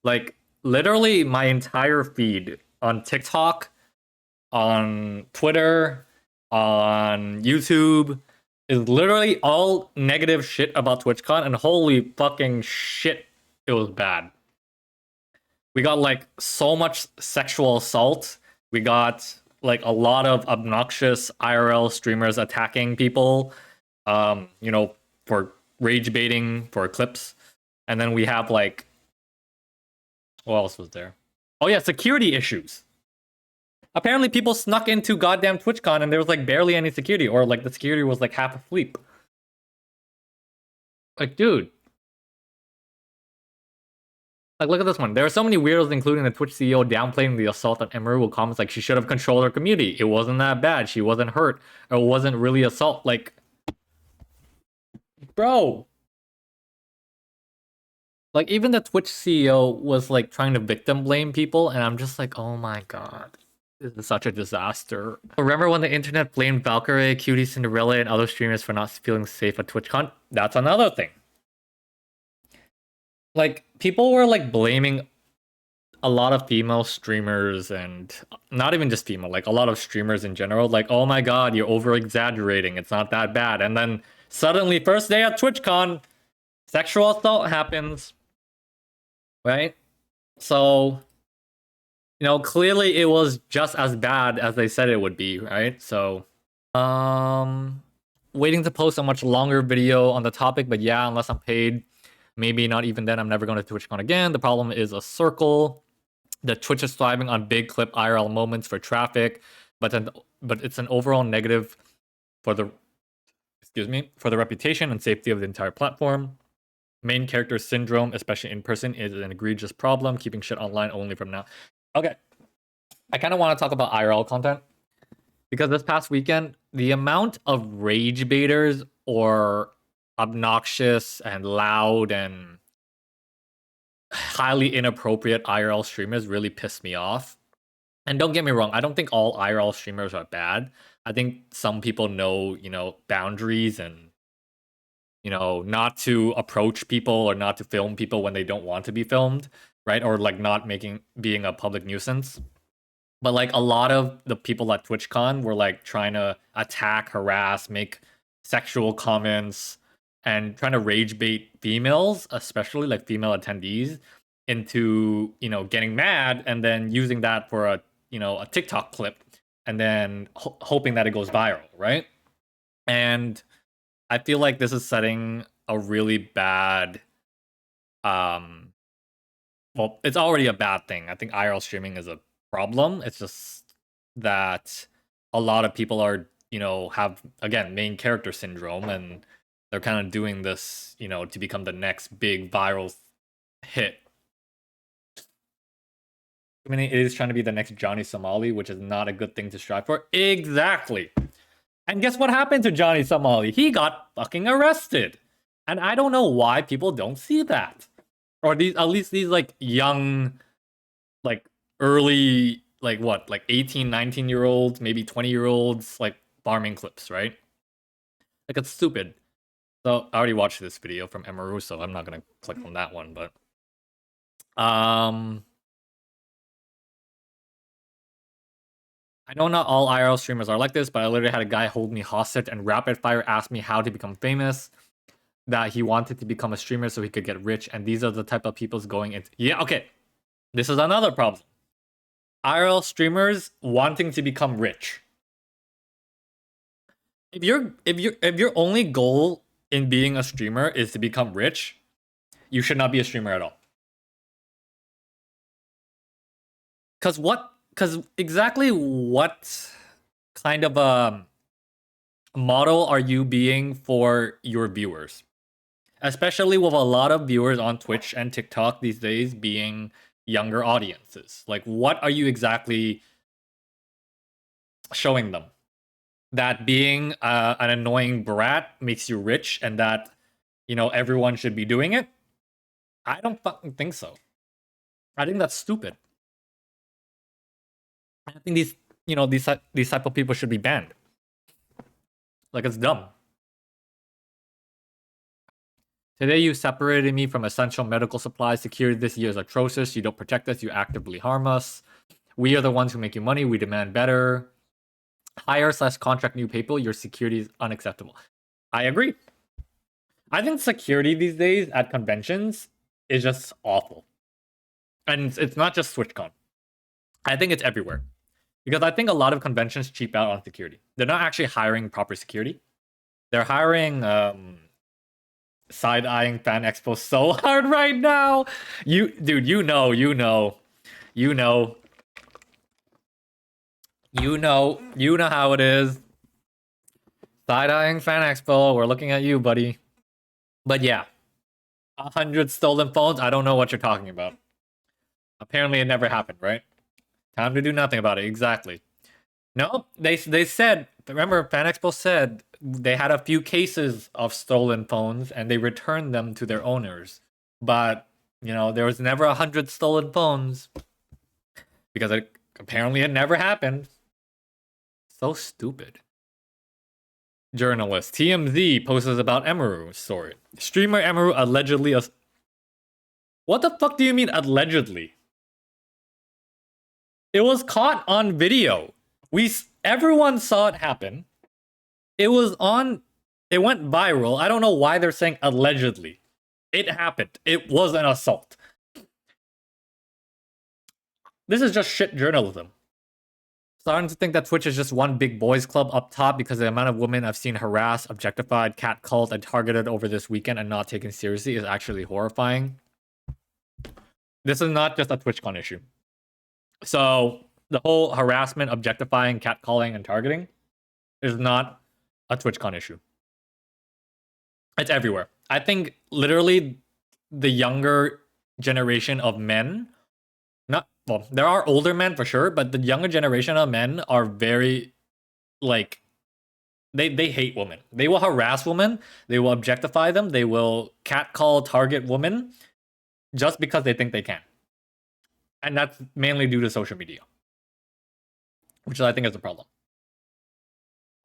Like literally my entire feed on TikTok, on Twitter, on YouTube is literally all negative shit about TwitchCon, and holy fucking shit, it was bad. We got like so much sexual assault. We got like a lot of obnoxious IRL streamers attacking people, for rage baiting for clips. And then we have like, what else was there? Oh yeah, security issues. Apparently people snuck into goddamn TwitchCon and there was like barely any security, or like the security was like half asleep. Like, dude. Like, look at this one. There are so many weirdos, including the Twitch CEO, downplaying the assault on Emery with comments like she should have controlled her community. It wasn't that bad. She wasn't hurt. Or it wasn't really assault. Like, bro. Like, even the Twitch CEO was like trying to victim blame people, and I'm just like, oh my god. This is such a disaster. Remember when the internet blamed Valkyrie, Cutie, Cinderella, and other streamers for not feeling safe at TwitchCon? That's another thing. Like, people were like blaming a lot of female streamers, and not even just female, like a lot of streamers in general, like, oh my god, you're over exaggerating, it's not that bad. And then suddenly, first day at TwitchCon, sexual assault happens, right? So, clearly it was just as bad as they said it would be, right? So, waiting to post a much longer video on the topic, but yeah, unless I'm paid, maybe not even then, I'm never going to TwitchCon again. The problem is a circle. The Twitch is thriving on big clip IRL moments for traffic, but it's an overall negative for the reputation and safety of the entire platform. Main character syndrome, especially in person, is an egregious problem. Keeping shit online only from now. Okay, I kind of want to talk about IRL content because this past weekend, the amount of rage baiters or obnoxious and loud and highly inappropriate IRL streamers really pissed me off. And don't get me wrong, I don't think all IRL streamers are bad. I think some people know, boundaries and, not to approach people or not to film people when they don't want to be filmed, right? Or like not being a public nuisance. But like a lot of the people at TwitchCon were like trying to attack, harass, make sexual comments, and trying to rage bait females, especially like female attendees, into getting mad and then using that for a TikTok clip, and then hoping that it goes viral, right? And I feel like this is setting a really bad well, it's already a bad thing. I think IRL streaming is a problem. It's just that a lot of people are, have, again, main character syndrome, and they're kind of doing this, to become the next big viral hit. I mean, it is trying to be the next Johnny Somali, which is not a good thing to strive for. Exactly. And guess what happened to Johnny Somali? He got fucking arrested. And I don't know why people don't see that. Or at least these like young, like early, like what, like 18, 19-year-olds, maybe 20-year-olds, like farming clips, right? Like, it's stupid. So I already watched this video from Emeru, so I'm not gonna click on that one, but I know not all IRL streamers are like this, but I literally had a guy hold me hostage and rapid fire ask me how to become famous, that he wanted to become a streamer so he could get rich, and these are the type of people's going into. Yeah, okay. This is another problem. IRL streamers wanting to become rich. If your only goal in being a streamer is to become rich, you should not be a streamer at all. Cause exactly what kind of a model are you being for your viewers? Especially with a lot of viewers on Twitch and TikTok these days being younger audiences. Like, what are you exactly showing them? That being an annoying brat makes you rich, and that everyone should be doing it? I don't fucking think so. I think that's stupid. I think these type of people should be banned. Like, it's dumb. Today you separated me from essential medical supplies. Security this year is atrocious. You don't protect us. You actively harm us. We are the ones who make you money. We demand better. Hire/contract new people. Your security is unacceptable. I agree. I think security these days at conventions is just awful. And it's not just TwitchCon. I think it's everywhere. Because I think a lot of conventions cheap out on security. They're not actually hiring proper security. They're hiring side-eyeing fan expo so hard right now. Dude, you know how it is. Side-eyeing fan expo, we're looking at you, buddy. But yeah, 100 stolen phones. I don't know what you're talking about. Apparently, it never happened, right? Time to do nothing about it. Exactly. No, they said. Remember, Fan Expo said they had a few cases of stolen phones and they returned them to their owners. But there was never 100 stolen phones because apparently it never happened. So stupid. Journalist TMZ posts about Emeru story. Streamer Emeru allegedly. What the fuck do you mean allegedly? It was caught on video. Everyone saw it happen. It was on. It went viral. I don't know why they're saying allegedly. It happened. It was an assault. This is just shit journalism. Starting to think that Twitch is just one big boys club up top because the amount of women I've seen harassed, objectified, catcalled, and targeted over this weekend and not taken seriously is actually horrifying. This is not just a TwitchCon issue. So the whole harassment, objectifying, catcalling, and targeting is not a TwitchCon issue. It's everywhere. I think literally the younger generation of men, there are older men for sure, but the younger generation of men are very, they hate women. They will harass women. They will objectify them. They will catcall, target women just because they think they can. And that's mainly due to social media, which I think is a problem.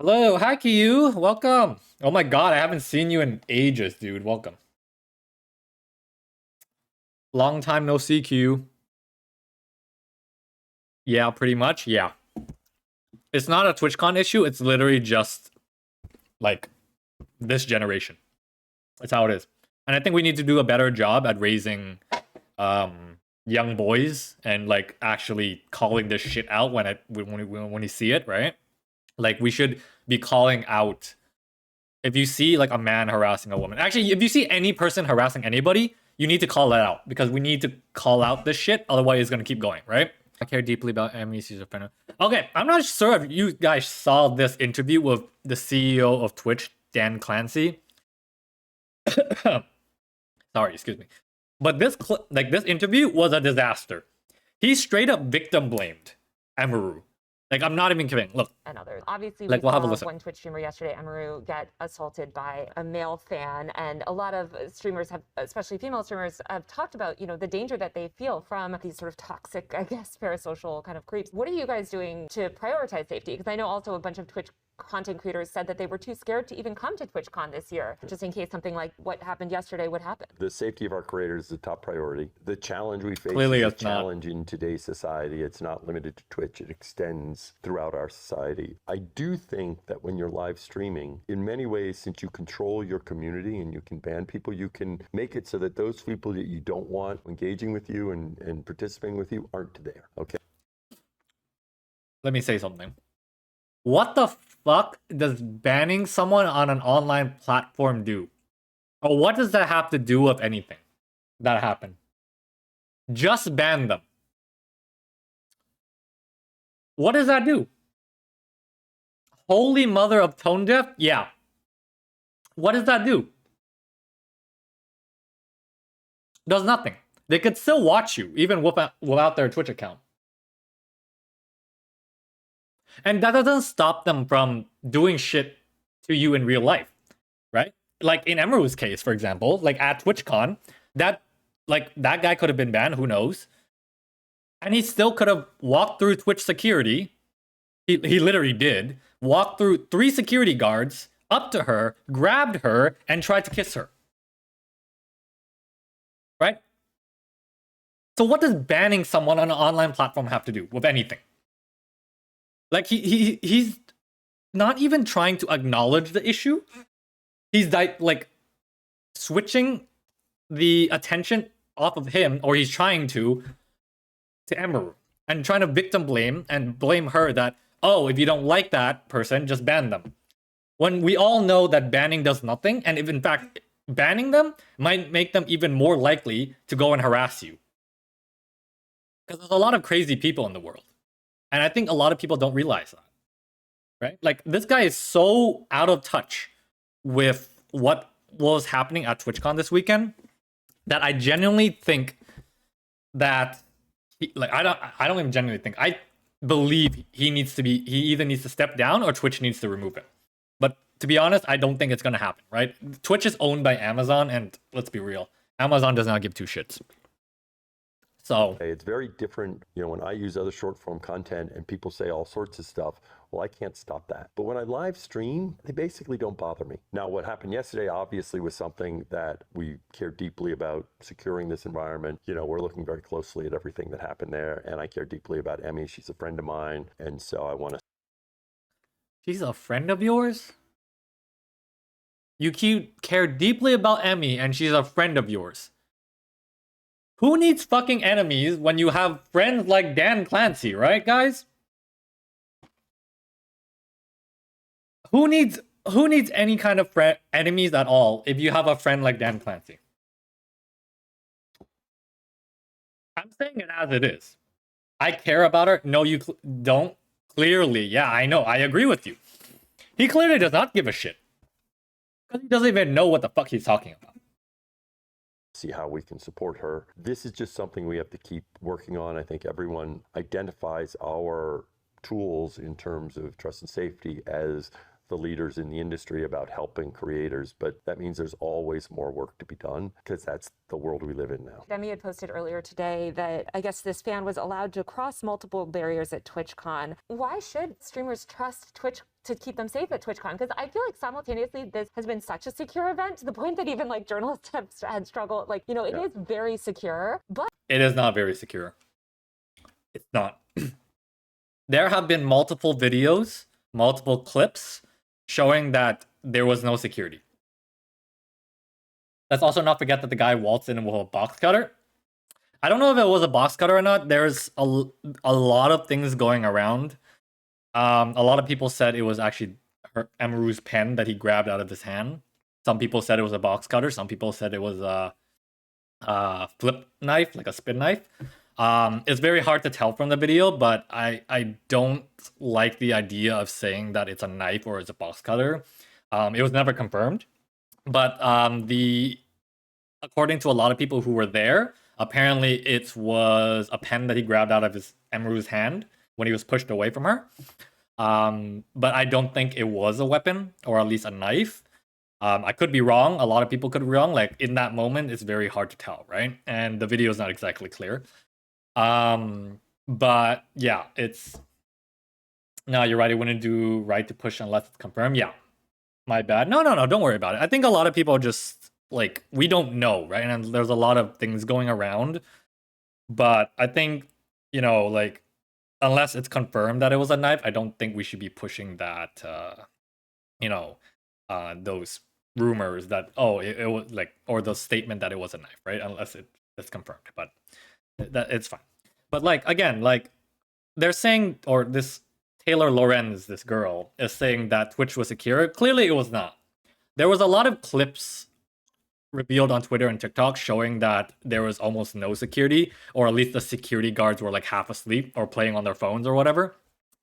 Hello, hi Kiyu, welcome. Oh my god, I haven't seen you in ages, dude. Welcome. Long time no see, Q. Yeah, pretty much, yeah. It's not a TwitchCon issue, it's literally just, this generation. That's how it is. And I think we need to do a better job at raising young boys and, actually calling this shit out when you see it, right? We should be calling out if you see a man harassing a woman. Actually, if you see any person harassing anybody, you need to call that out because we need to call out this shit. Otherwise, it's gonna keep going, right? I care deeply about MEC's friend. Okay, I'm not sure if you guys saw this interview with the CEO of Twitch, Dan Clancy. Sorry, excuse me. But this interview was a disaster. He straight up victim blamed Emeru. I'm not even kidding. Look. And others. Obviously, we saw one Twitch streamer yesterday, Emeru, get assaulted by a male fan. And a lot of streamers have, especially female streamers, have talked about, the danger that they feel from these sort of toxic, I guess, parasocial kind of creeps. What are you guys doing to prioritize safety? Because I know also a bunch of Twitch content creators said that they were too scared to even come to TwitchCon this year, just in case something like what happened yesterday would happen. The safety of our creators is the top priority. The challenge we face is a challenge in today's society. It's not limited to Twitch. It extends throughout our society. I do think that when you're live streaming, in many ways, since you control your community and you can ban people, you can make it so that those people that you don't want engaging with you and participating with you aren't there, okay? Let me say something. What the fuck does banning someone on an online platform do? Or what does that have to do with anything that happened? Just ban them. What does that do? Holy mother of tone deaf? Yeah. What does that do? Does nothing. They could still watch you, even without their Twitch account. And that doesn't stop them from doing shit to you in real life, right? In Emeru's case, for example, at TwitchCon, that guy could have been banned, who knows? And he still could have walked through Twitch security. He literally did. Walked through 3 security guards, up to her, grabbed her, and tried to kiss her. right? So what does banning someone on an online platform have to do with anything? Like he's not even trying to acknowledge the issue. He's like switching the attention off of him, or he's trying to Emeru, and trying to victim blame and blame her that, oh, if you don't like that person, just ban them. When we all know that banning does nothing, and if in fact banning them might make them even more likely to go and harass you. Because there's a lot of crazy people in the world. And I think a lot of people don't realize that. Right? Like, this guy is so out of touch with what was happening at TwitchCon this weekend that I genuinely think that I don't even genuinely think. I believe he either needs to step down or Twitch needs to remove him. But to be honest, I don't think it's gonna happen, right? Twitch is owned by Amazon, and let's be real, Amazon does not give two shits. So it's very different, you know, when I use other short form content and people say all sorts of stuff, well, I can't stop that. But when I live stream, they basically don't bother me. Now, what happened yesterday obviously was something that we care deeply about, securing this environment. You know, we're looking very closely at everything that happened there, and I care deeply about Emmy. She's a friend of mine, and so I want to. She's a friend of yours? You care deeply about Emmy, and she's a friend of yours. Who needs fucking enemies when you have friends like Dan Clancy, right, guys? Who needs any kind of enemies at all if you have a friend like Dan Clancy? I'm saying it as it is. I care about her. No, you don't. Clearly, yeah, I know. I agree with you. He clearly does not give a shit. Because he doesn't even know what the fuck he's talking about. See how we can support her. This is just something we have to keep working on. I think everyone identifies our tools in terms of trust and safety as the leaders in the industry about helping creators, but that means there's always more work to be done because that's the world we live in now. Demi had posted earlier today that I guess this fan was allowed to cross multiple barriers at TwitchCon. Why should streamers trust Twitch to keep them safe at TwitchCon? Because I feel like simultaneously this has been such a secure event to the point that even like journalists have had struggled. Like, you know, it is very secure, but it is not very secure. It's not. There have been multiple videos, multiple clips showing that there was no security. Let's also not forget that the guy waltzed in with a box cutter. I don't know if it was a box cutter or not. There's a lot of things going around. A lot of people said it was actually Emeru's pen that he grabbed out of his hand. Some people said it was a box cutter. Some people said it was a flip knife, like a spin knife. It's very hard to tell from the video, but I don't like the idea of saying that it's a knife or it's a box cutter. It was never confirmed, but according to a lot of people who were there, apparently it was a pen that he grabbed out of Emeru's hand when he was pushed away from her. But I don't think it was a weapon, or at least a knife. I could be wrong. A lot of people could be wrong. Like, in that moment, it's very hard to tell, right? And the video is not exactly clear. But yeah, no, you're right. It wouldn't do right to push unless it's confirmed. Yeah, my bad. No, don't worry about it. I think a lot of people just, like, we don't know, right? And there's a lot of things going around, but I think, you know, like, unless it's confirmed that it was a knife, I don't think we should be pushing that, you know, those rumors that, oh, it was like, or the statement that it was a knife, right? Unless it's confirmed, but that it's fine. But like, again, like, they're saying, or this Taylor Lorenz, this girl, is saying that Twitch was secure. Clearly it was not. There was a lot of clips revealed on Twitter and TikTok showing that there was almost no security, or at least the security guards were like half asleep or playing on their phones or whatever.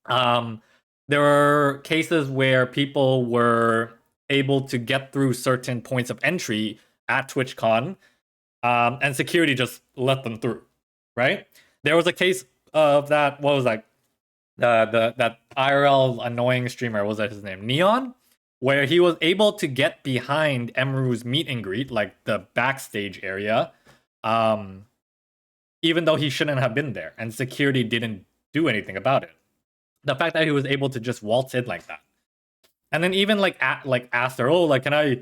There were cases where people were able to get through certain points of entry at TwitchCon, and security just let them through, right? There was a case of that, what was that? That IRL annoying streamer, what was that his name? Neon? Where he was able to get behind Emeru's meet and greet, like the backstage area, even though he shouldn't have been there, and security didn't do anything about it. The fact that he was able to just waltz in like that, and then even like asked her, oh, like, can I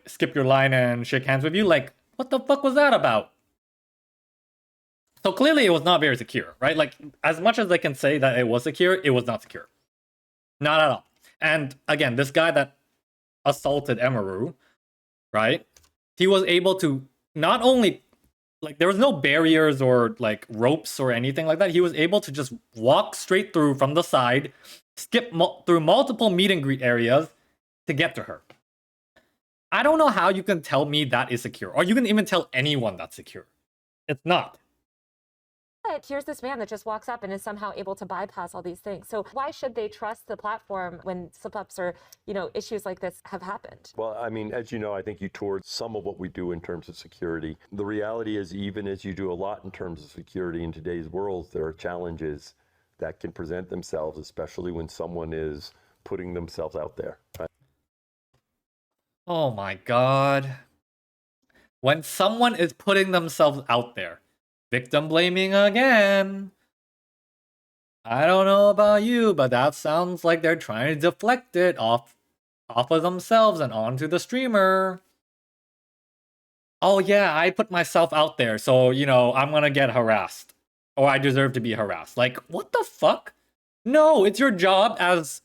skip your line and shake hands with you? Like, What the fuck was that about? So clearly it was not very secure, right? Like, as much as they can say that it was secure, it was not secure. Not at all. And again, this guy that assaulted Emaru, right? He was able to not only, like, there was no barriers or like ropes or anything like that. He was able to just walk straight through from the side, skip through multiple meet and greet areas to get to her. I don't know how you can tell me that is secure, or you can even tell anyone that's secure. It's not. But here's this man that just walks up and is somehow able to bypass all these things. So why should they trust the platform when slip-ups or, issues like this have happened? Well, I mean, as you know, I think you toured some of what we do in terms of security. The reality is, even as you do a lot in terms of security in today's world, there are challenges that can present themselves, especially when someone is putting themselves out there. Right? Oh my god. When someone is putting themselves out there. Victim blaming again. I don't know about you, but that sounds like they're trying to deflect it off of themselves and onto the streamer. Oh yeah, I put myself out there, so, I'm gonna get harassed. Or I deserve to be harassed. Like, what the fuck? No, it's your job as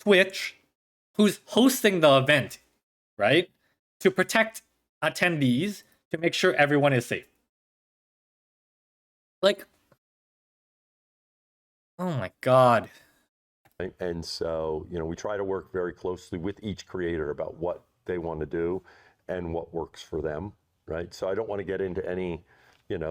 Twitch, who's hosting the event, right? To protect attendees, to make sure everyone is safe. Like, oh my god. Right? And so, we try to work very closely with each creator about what they want to do and what works for them, right? So I don't want to get into any,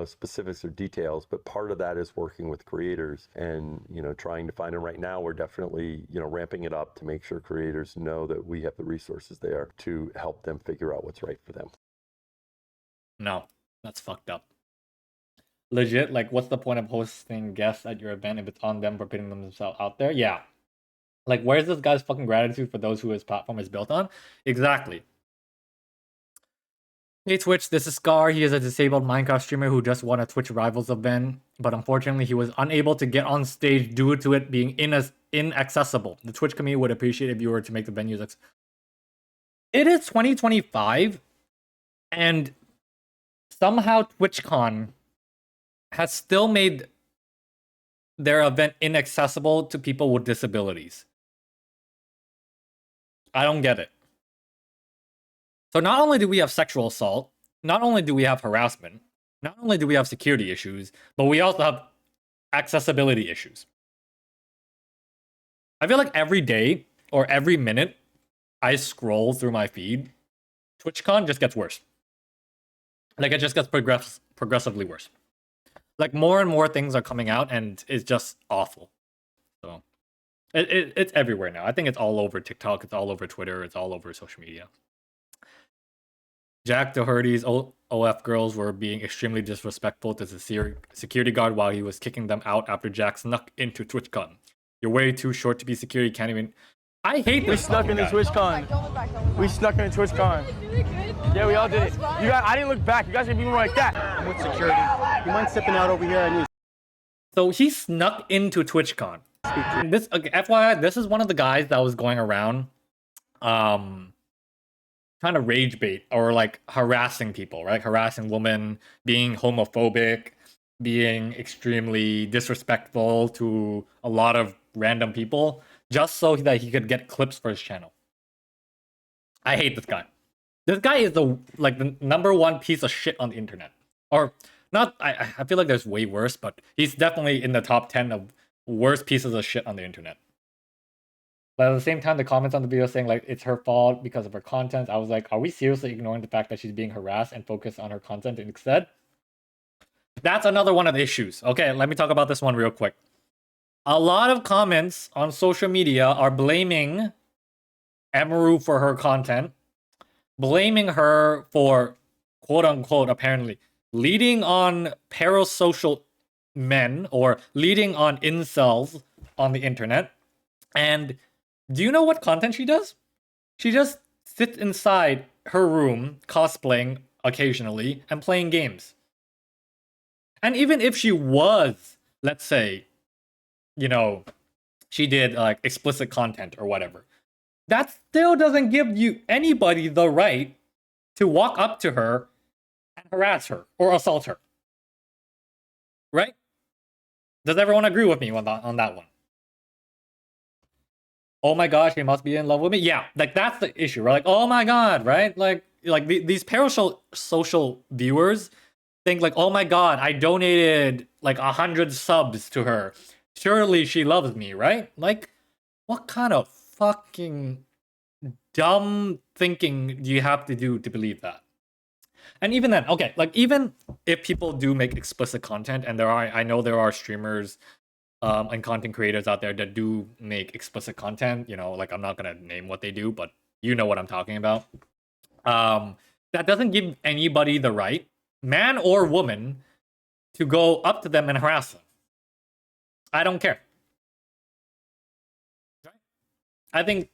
specifics or details, but part of that is working with creators and, trying to find them. Right now, we're definitely, ramping it up to make sure creators know that we have the resources there to help them figure out what's right for them. No, that's fucked up. Legit, like, what's the point of hosting guests at your event if it's on them for putting themselves out there? Yeah. Like, where's this guy's fucking gratitude for those who his platform is built on? Exactly. Hey Twitch, this is Scar. He is a disabled Minecraft streamer who just won a Twitch Rivals event, but unfortunately he was unable to get on stage due to it being inaccessible. The Twitch community would appreciate if you were to make the venues It is 2025, and somehow TwitchCon has still made their event inaccessible to people with disabilities. I don't get it. So not only do we have sexual assault, not only do we have harassment, not only do we have security issues, but we also have accessibility issues. I feel like every day or every minute I scroll through my feed, TwitchCon just gets worse. Like, it just gets progressively worse. Like, more and more things are coming out, and it's just awful. So, it's everywhere now. I think it's all over TikTok, it's all over Twitter, it's all over social media. Jack Doherty's OF girls were being extremely disrespectful to the security guard while he was kicking them out after Jack snuck into TwitchCon. You're way too short to be security, can't even... I hate this. We snuck into TwitchCon. We snuck into TwitchCon. Yeah, we all did it. I didn't look back. You guys are being more like that. I'm with security. You mind stepping out over here? So he snuck into TwitchCon. And this, FYI, this is one of the guys that was going around, trying to rage bait or like harassing people, right? Harassing women, being homophobic, being extremely disrespectful to a lot of random people, just so that he could get clips for his channel. I hate this guy. This guy is the number one piece of shit on the internet. Or not, I feel like there's way worse, but he's definitely in the top 10 of worst pieces of shit on the internet. But at the same time, the comments on the video saying like it's her fault because of her content, I was like, are we seriously ignoring the fact that she's being harassed and focus on her content instead? That's another one of the issues. Okay, let me talk about this one real quick. A lot of comments on social media are blaming Emaru for her content, blaming her for, quote unquote, apparently, leading on parasocial men or leading on incels on the internet. And do you know what content she does? She just sits inside her room, cosplaying occasionally, and playing games. And even if she was, let's say, she did like explicit content or whatever, that still doesn't give you anybody the right to walk up to her and harass her or assault her. Right? Does everyone agree with me on that one? Oh my gosh, he must be in love with me. Yeah, like that's the issue, right? Like, oh my god, right? Like these parasocial viewers think like, oh my god, I donated like 100 subs to her. Surely she loves me, right? Like, what kind of fucking dumb thinking do you have to do to believe that? And even then, okay, like even if people do make explicit content, and I know there are streamers and content creators out there that do make explicit content, you know, like I'm not gonna name what they do, but you know what I'm talking about. That doesn't give anybody the right, man or woman, to go up to them and harass them. I don't care. I think,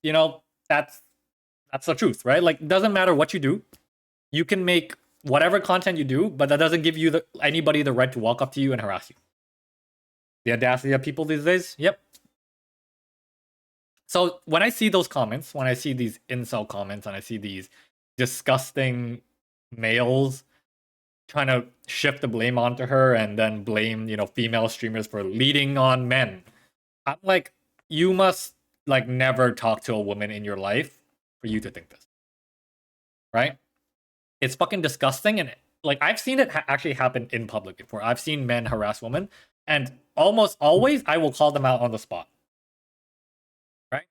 you know, that's the truth, right? Like, it doesn't matter what you do. You can make whatever content you do, but that doesn't give you anybody the right to walk up to you and harass you. The audacity of people these days, yep. So when I see those comments, when I see these incel comments, and I see these disgusting males trying to shift the blame onto her and then blame, you know, female streamers for leading on men, I'm like, you must like never talk to a woman in your life for you to think this, right? It's fucking disgusting. And like, I've seen it actually happen in public before. I've seen men harass women, and almost always I will call them out on the spot, right?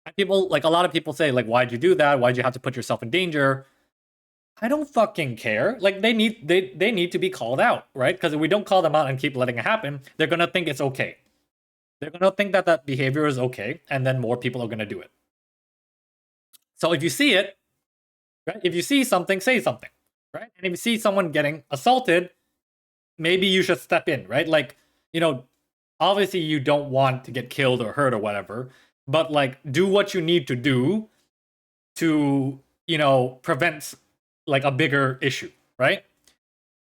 And people, like, a lot of people say like, why'd you do that? Why'd you have to put yourself in danger? I don't fucking care. Like, they need to be called out, right? Because if we don't call them out and keep letting it happen, they're gonna think it's okay. They're gonna think that that behavior is okay, and then more people are gonna do it. So if you see it, right? If you see something, say something, right? And if you see someone getting assaulted, maybe you should step in, right? Like, you know, obviously you don't want to get killed or hurt or whatever, but like, do what you need to do to, you know, prevent like a bigger issue, right?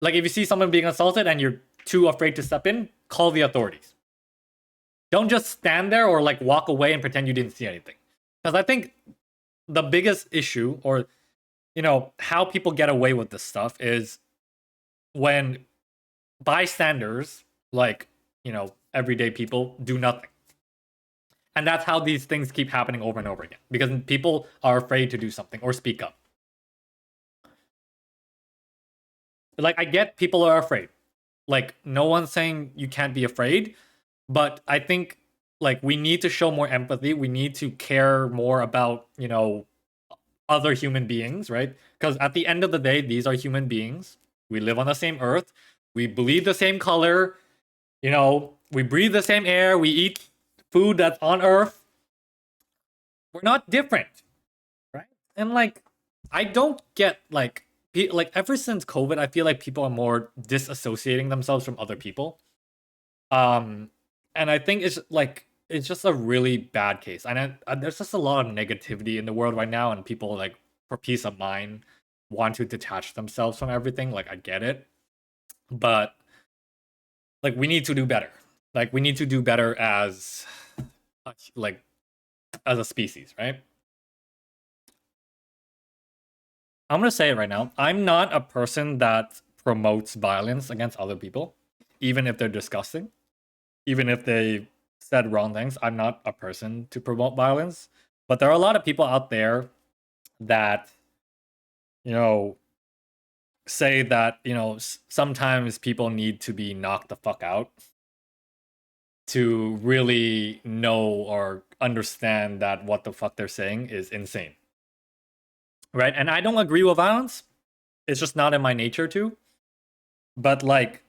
Like, if you see someone being assaulted and you're too afraid to step in, call the authorities. Don't just stand there or like walk away and pretend you didn't see anything. Because I think the biggest issue, or, you know, how people get away with this stuff is when bystanders, like, you know, everyday people, do nothing. And that's how these things keep happening over and over again, because people are afraid to do something or speak up. Like, I get people are afraid. Like, no one's saying you can't be afraid, but I think like we need to show more empathy. We need to care more about, you know, other human beings, right? Because at the end of the day, these are human beings. We live on the same earth. We bleed the same color. You know, we breathe the same air. We eat food that's on earth. We're not different, right? And like, I don't get like ever since COVID, I feel like people are more disassociating themselves from other people. And I think it's just a really bad case. And there's just a lot of negativity in the world right now, and people, like, for peace of mind, want to detach themselves from everything. Like, I get it, but like, we need to do better. Like, we need to do better as like as a species, right? I'm gonna say it right now. I'm not a person that promotes violence against other people, even if they're disgusting, even if they said wrong things. I'm not a person to promote violence, but there are a lot of people out there that, you know, say that, you know, sometimes people need to be knocked the fuck out to really know or understand that what the fuck they're saying is insane, right? And I don't agree with violence. It's just not in my nature to. But like,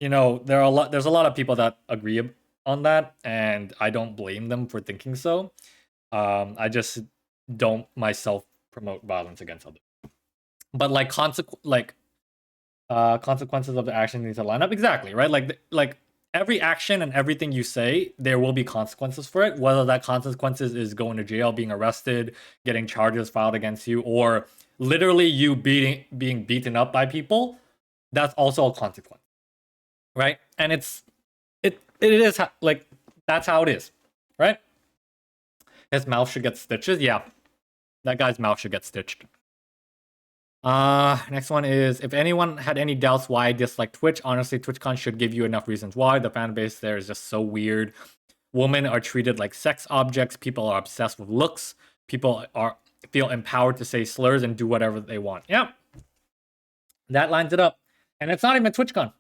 you know, there's a lot of people that agree on that, and I don't blame them for thinking so. I just don't myself promote violence against others. But like consequences of the action need to line up exactly, right? Like every action and everything you say, there will be consequences for it. Whether that consequences is going to jail, being arrested, getting charges filed against you, or literally you being beaten up by people, that's also a consequence, right? And it is like, that's how it is, right? His mouth should get stitches. Yeah, that guy's mouth should get stitched. Next one is, if anyone had any doubts why I dislike Twitch, honestly, TwitchCon should give you enough reasons why. The fan base there is just so weird. Women are treated like sex objects. People are obsessed with looks. People feel empowered to say slurs and do whatever they want. Yeah, that lines it up. And it's not even TwitchCon.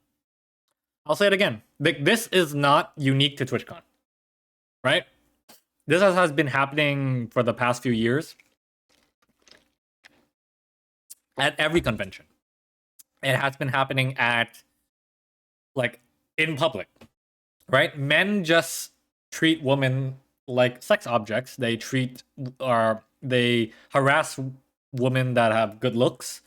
I'll say it again. This is not unique to TwitchCon, right? This has been happening for the past few years at every convention. It has been happening at, like, in public, right? Men just treat women like sex objects. They harass women that have good looks.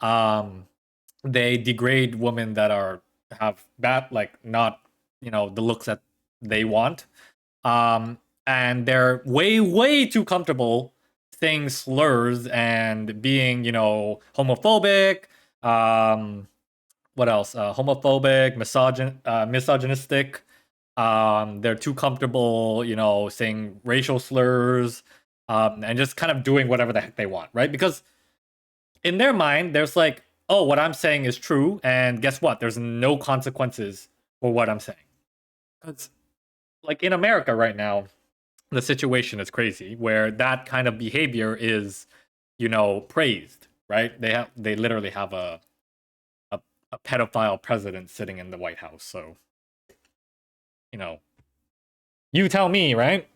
They degrade women that have bad, like, not, the looks that they want. And they're way too comfortable saying slurs and being, homophobic. What else? Homophobic, misogynistic. They're too comfortable, saying racial slurs, and just kind of doing whatever the heck they want, right? Because in their mind, there's like, oh, what I'm saying is true, and guess what? There's no consequences for what I'm saying. Because, like, in America right now, the situation is crazy, where that kind of behavior is, praised, right? They literally have a pedophile president sitting in the White House, so, you tell me, right?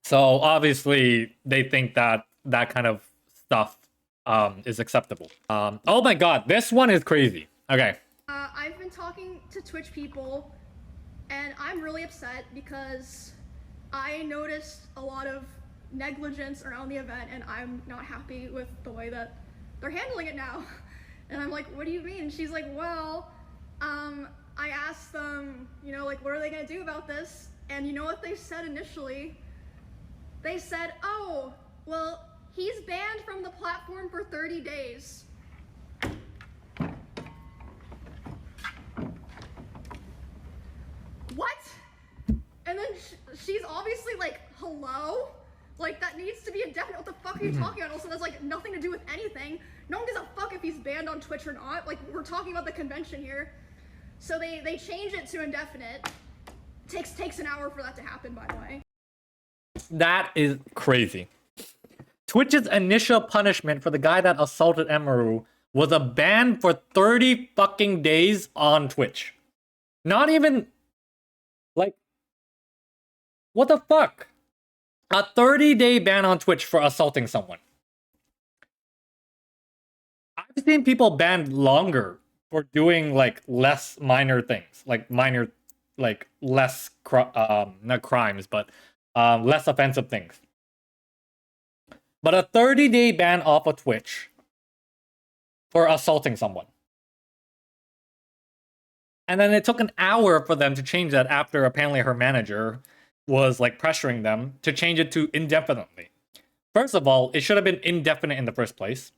So obviously they think that that kind of stuff is acceptable. Oh my god, this one is crazy. Okay. I've been talking to Twitch people, and I'm really upset because I noticed a lot of negligence around the event, and I'm not happy with the way that they're handling it now. And I'm like, what do you mean? She's like, well, I asked them, like, what are they gonna do about this? And you know what they said initially? They said, oh, well, he's banned from the platform for 30 days. What? And then she's obviously like, hello? Like, that needs to be indefinite. What the fuck are you talking about? Also, that's like nothing to do with anything. No one gives a fuck if he's banned on Twitch or not. Like, we're talking about the convention here. So they changed it to indefinite. Takes an hour for that to happen, by the way. That is crazy. Twitch's initial punishment for the guy that assaulted Emeru was a ban for 30 fucking days on Twitch. Not even, like, what the fuck? A 30-day ban on Twitch for assaulting someone. I've seen people banned longer for doing, like, less minor things. Like, less, not crimes, but less offensive things. But a 30-day ban off of Twitch for assaulting someone. And then it took an hour for them to change that after apparently her manager was, like, pressuring them to change it to indefinitely. First of all, it should have been indefinite in the first place.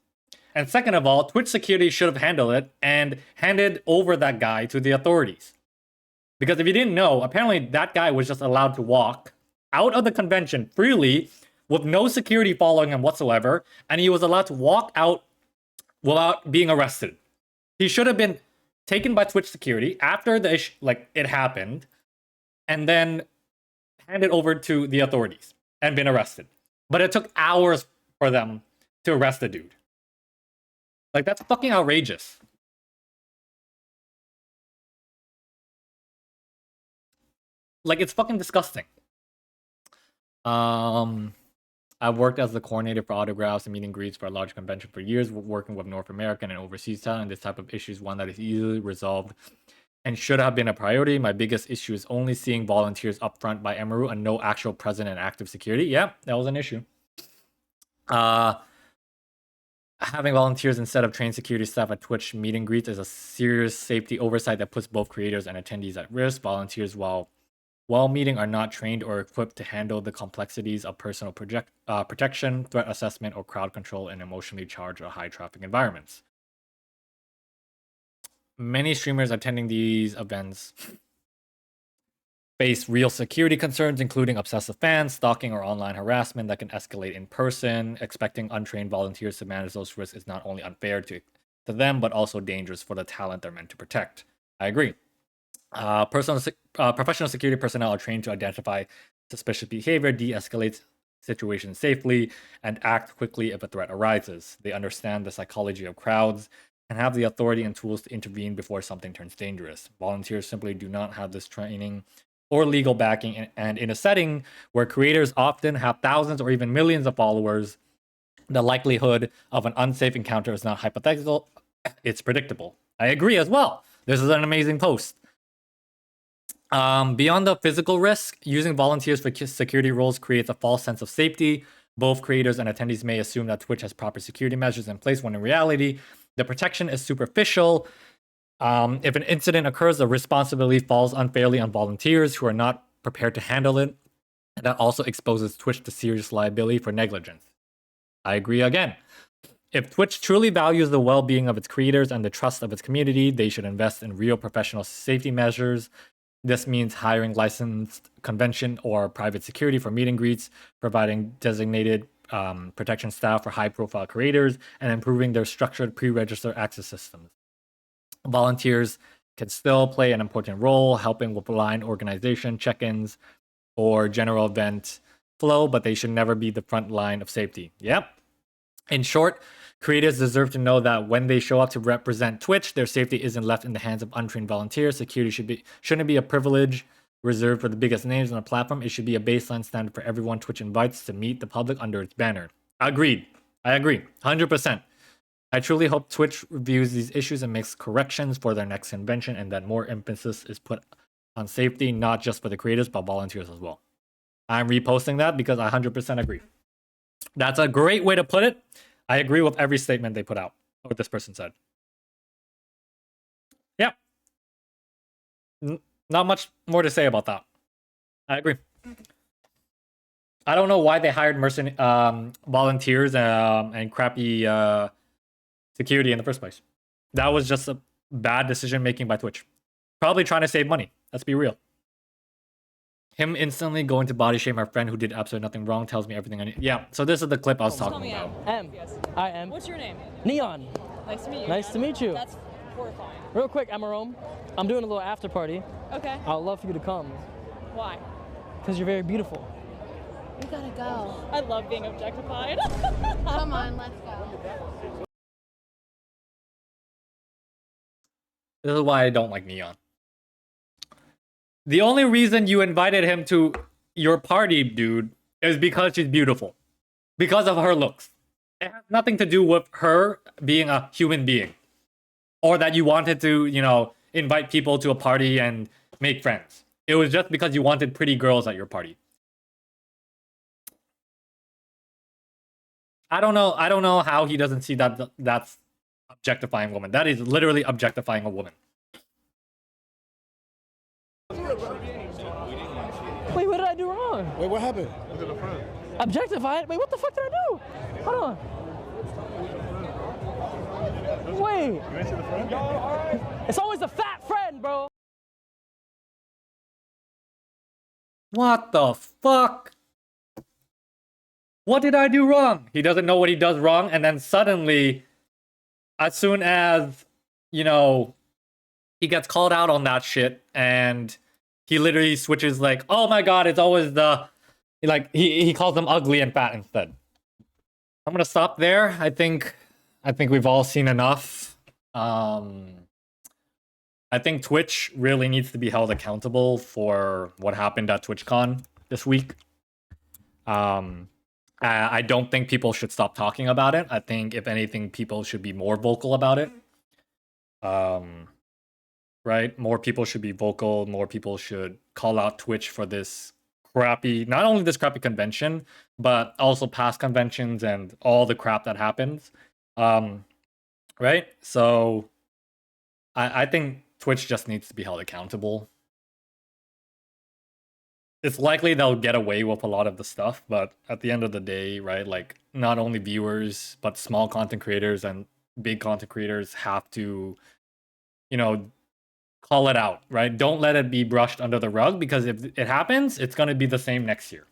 And second of all, Twitch security should have handled it and handed over that guy to the authorities. Because if you didn't know, apparently that guy was just allowed to walk out of the convention freely with no security following him whatsoever, and he was allowed to walk out without being arrested. He should have been taken by Twitch security after it happened, and then handed over to the authorities and been arrested. But it took hours for them to arrest the dude. Like, that's fucking outrageous. Like, it's fucking disgusting. I've worked as the coordinator for autographs and meet and greets for a large convention for years, working with North American and overseas talent. This type of issue is one that is easily resolved and should have been a priority. My biggest issue is only seeing volunteers up front by Emeru and no actual present and active security. Yeah, that was an issue. Having volunteers instead of trained security staff at Twitch meet and greets is a serious safety oversight that puts both creators and attendees at risk. Volunteers, while meeting, are not trained or equipped to handle the complexities of personal protection, threat assessment, or crowd control in emotionally charged or high traffic environments. Many streamers attending these events face real security concerns, including obsessive fans, stalking, or online harassment that can escalate in person. Expecting untrained volunteers to manage those risks is not only unfair to them, but also dangerous for the talent they're meant to protect. I agree. Professional security personnel are trained to identify suspicious behavior, de-escalate situations safely, and act quickly if a threat arises. They understand the psychology of crowds and have the authority and tools to intervene before something turns dangerous. Volunteers simply do not have this training or legal backing, and in a setting where creators often have thousands or even millions of followers, the likelihood of an unsafe encounter is not hypothetical, it's predictable. I agree as well. This is an amazing post. Beyond the physical risk, using volunteers for security roles creates a false sense of safety. Both creators and attendees may assume that Twitch has proper security measures in place when in reality, the protection is superficial. If an incident occurs, the responsibility falls unfairly on volunteers who are not prepared to handle it. And that also exposes Twitch to serious liability for negligence. I agree again. If Twitch truly values the well-being of its creators and the trust of its community, they should invest in real professional safety measures. This means hiring licensed convention or private security for meet and greets, providing designated protection staff for high-profile creators, and improving their structured pre-register access systems. Volunteers can still play an important role, helping with line organization, check-ins, or general event flow, but they should never be the front line of safety. Yep. In short, creators deserve to know that when they show up to represent Twitch, their safety isn't left in the hands of untrained volunteers. Security shouldn't be a privilege reserved for the biggest names on the platform. It should be a baseline standard for everyone Twitch invites to meet the public under its banner. Agreed. I agree. 100%. I truly hope Twitch reviews these issues and makes corrections for their next convention, and that more emphasis is put on safety, not just for the creators, but volunteers as well. I'm reposting that because I 100% agree. That's a great way to put it. I agree with every statement they put out, what this person said. Yeah. Not much more to say about that. I agree. I don't know why they hired volunteers and crappy security in the first place. That was just a bad decision making by Twitch. Probably trying to save money. Let's be real. Him instantly going to body shame our friend who did absolutely nothing wrong tells me everything I need. Yeah, so this is the clip I was talking about. Yes. I am. What's your name? Neon. Nice to meet you. Nice to meet you. That's horrifying. Real quick, Emerome, I'm doing a little after party. Okay. I would love for you to come. Why? Because you're very beautiful. We gotta go. I love being objectified. Come on, let's go. This is why I don't like Neon. The only reason you invited him to your party, dude, is because she's beautiful. Because of her looks. It has nothing to do with her being a human being. Or that you wanted to, you know, invite people to a party and make friends. It was just because you wanted pretty girls at your party. I don't know how he doesn't see that that's objectifying a woman. That is literally objectifying a woman. Wait, what did I do wrong? Wait, what happened? Objectified? Wait, what the fuck did I do? Hold on. Wait. You went to the front? It's always the fat friend, bro. What the fuck? What did I do wrong? He doesn't know what he does wrong, and then suddenly, as soon as, you know, he gets called out on that shit, and he literally switches like, oh my god, it's always the, like, he calls them ugly and fat instead. I'm gonna stop there. I think we've all seen enough. I think Twitch really needs to be held accountable for what happened at TwitchCon this week. I don't think people should stop talking about it. I think, if anything, people should be more vocal about it. Right? More people should be vocal. More people should call out Twitch for this crappy, not only this crappy convention, but also past conventions and all the crap that happens. Right? So I think Twitch just needs to be held accountable. It's likely they'll get away with a lot of the stuff, but at the end of the day, right, like, not only viewers, but small content creators and big content creators have to, you know, call it out, right? Don't let it be brushed under the rug, because if it happens, it's going to be the same next year,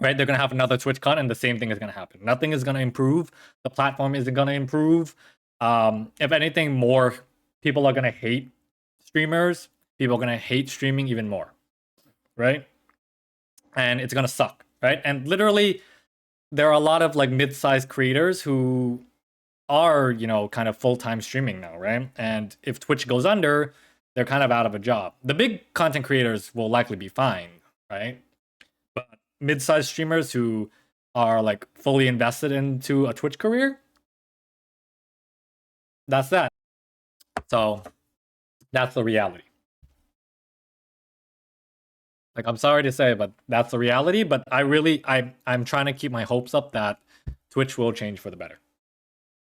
right? They're going to have another TwitchCon and the same thing is going to happen. Nothing is going to improve. The platform isn't going to improve. If anything, more people are going to hate streamers. People are going to hate streaming even more, right? And it's going to suck, right? And literally, there are a lot of like mid-sized creators who are, you know, kind of full-time streaming now, right? And if Twitch goes under, they're kind of out of a job. The big content creators will likely be fine, right? But mid-sized streamers who are like fully invested into a Twitch career, that's that. So that's the reality. Like, I'm sorry to say, but that's the reality. But I'm trying to keep my hopes up that Twitch will change for the better.